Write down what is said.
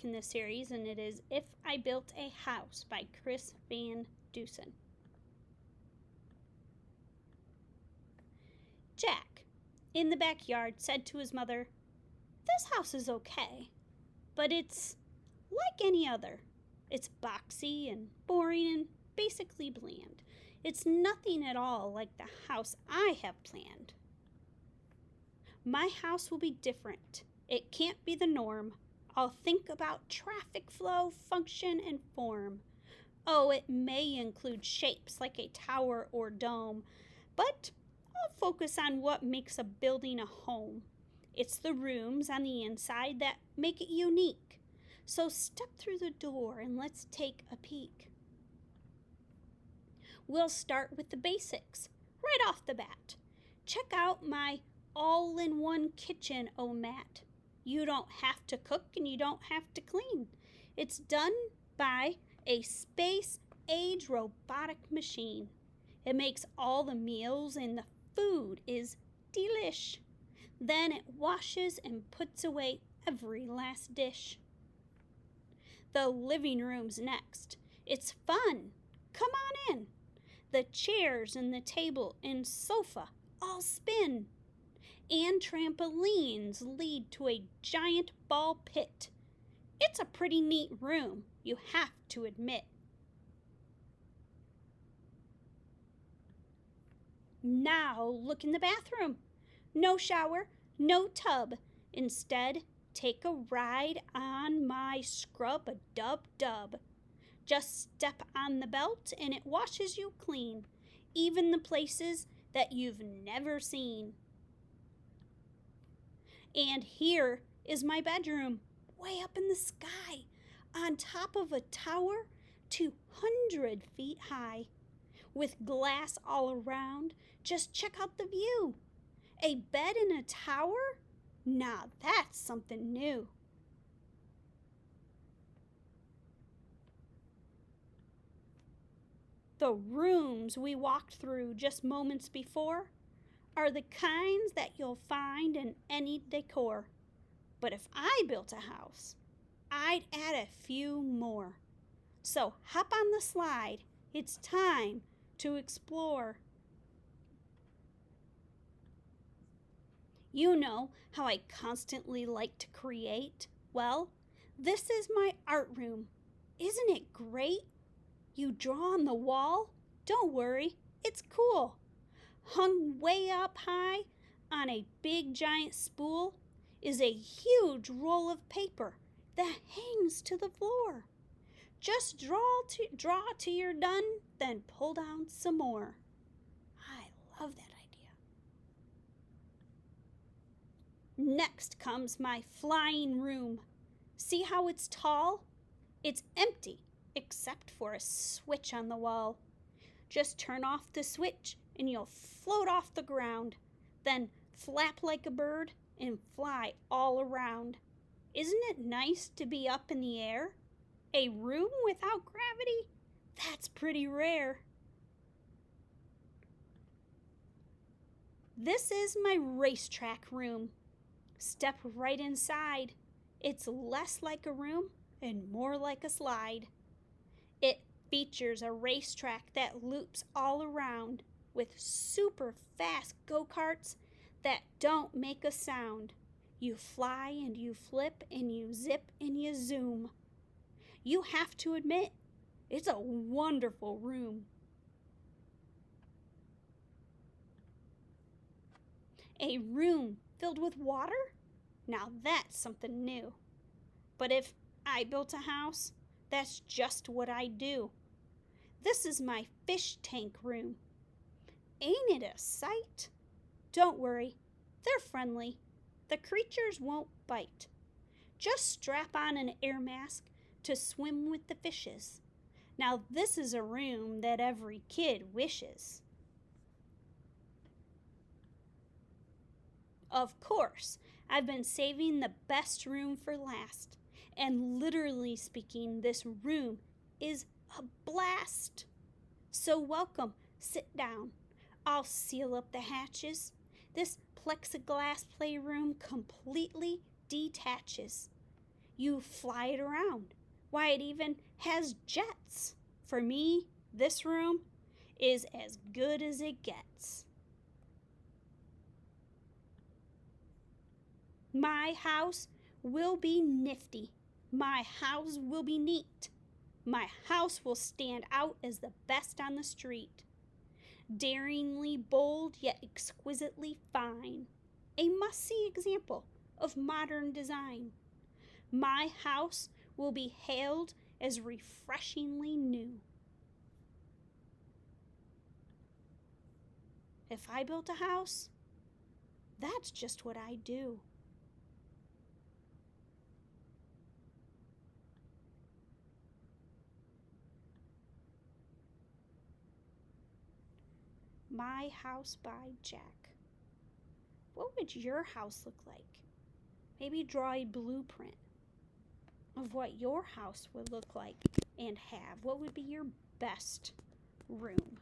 in the series, and it is If I Built a House by Chris Van Dusen. Jack, in the backyard, said to his mother, "This house is okay, but it's like any other. It's boxy and boring and basically bland. It's nothing at all like the house I have planned. My house will be different. It can't be the norm. I'll think about traffic flow, function, and form. Oh, it may include shapes like a tower or dome, but I'll focus on what makes a building a home. It's the rooms on the inside that make it unique. So step through the door and let's take a peek. We'll start with the basics, right off the bat. Check out my all-in-one kitchen, oh Matt. You don't have to cook and you don't have to clean. It's done by a space-age robotic machine. It makes all the meals and the food is delish. Then it washes and puts away every last dish. The living room's next. It's fun. Come on in. The chairs and the table and sofa all spin. And trampolines lead to a giant ball pit. It's a pretty neat room, you have to admit. Now look in the bathroom. No shower, no tub. Instead, take a ride on my scrub-a-dub-dub. Just step on the belt and it washes you clean, even the places that you've never seen. And here is my bedroom, way up in the sky, on top of a tower 200 feet high. With glass all around, just check out the view. A bed in a tower? Now that's something new. The rooms we walked through just moments before are the kinds that you'll find in any decor. But if I built a house, I'd add a few more. So hop on the slide. It's time to explore. You know how I constantly like to create? Well, this is my art room. Isn't it great? You draw on the wall? Don't worry, it's cool. Hung way up high on a big giant spool is a huge roll of paper that hangs to the floor. Just draw till you're done, then pull down some more. I love that idea. Next comes my flying room. See how it's tall? It's empty, except for a switch on the wall. Just turn off the switch and you'll float off the ground, then flap like a bird and fly all around. Isn't it nice to be up in the air? A room without gravity? That's pretty rare. This is my racetrack room. Step right inside. It's less like a room and more like a slide. It features a racetrack that loops all around with super fast go-karts that don't make a sound. You fly and you flip and you zip and you zoom. You have to admit, it's a wonderful room. A room filled with water? Now that's something new. But if I built a house, that's just what I do. This is my fish tank room. Ain't it a sight? Don't worry, they're friendly. The creatures won't bite. Just strap on an air mask to swim with the fishes. Now this is a room that every kid wishes. Of course, I've been saving the best room for last. And literally speaking, this room is a blast. So welcome, sit down. I'll seal up the hatches. This plexiglass playroom completely detaches. You fly it around. Why, it even has jets. For me, this room is as good as it gets. My house will be nifty. My house will be neat. My house will stand out as the best on the street. Daringly bold, yet exquisitely fine. A must-see example of modern design. My house will be hailed as refreshingly new. If I built a house, that's just what I do. My House by Jack. What would your house look like? Maybe draw a blueprint of what your house would look like and have. What would be your best room?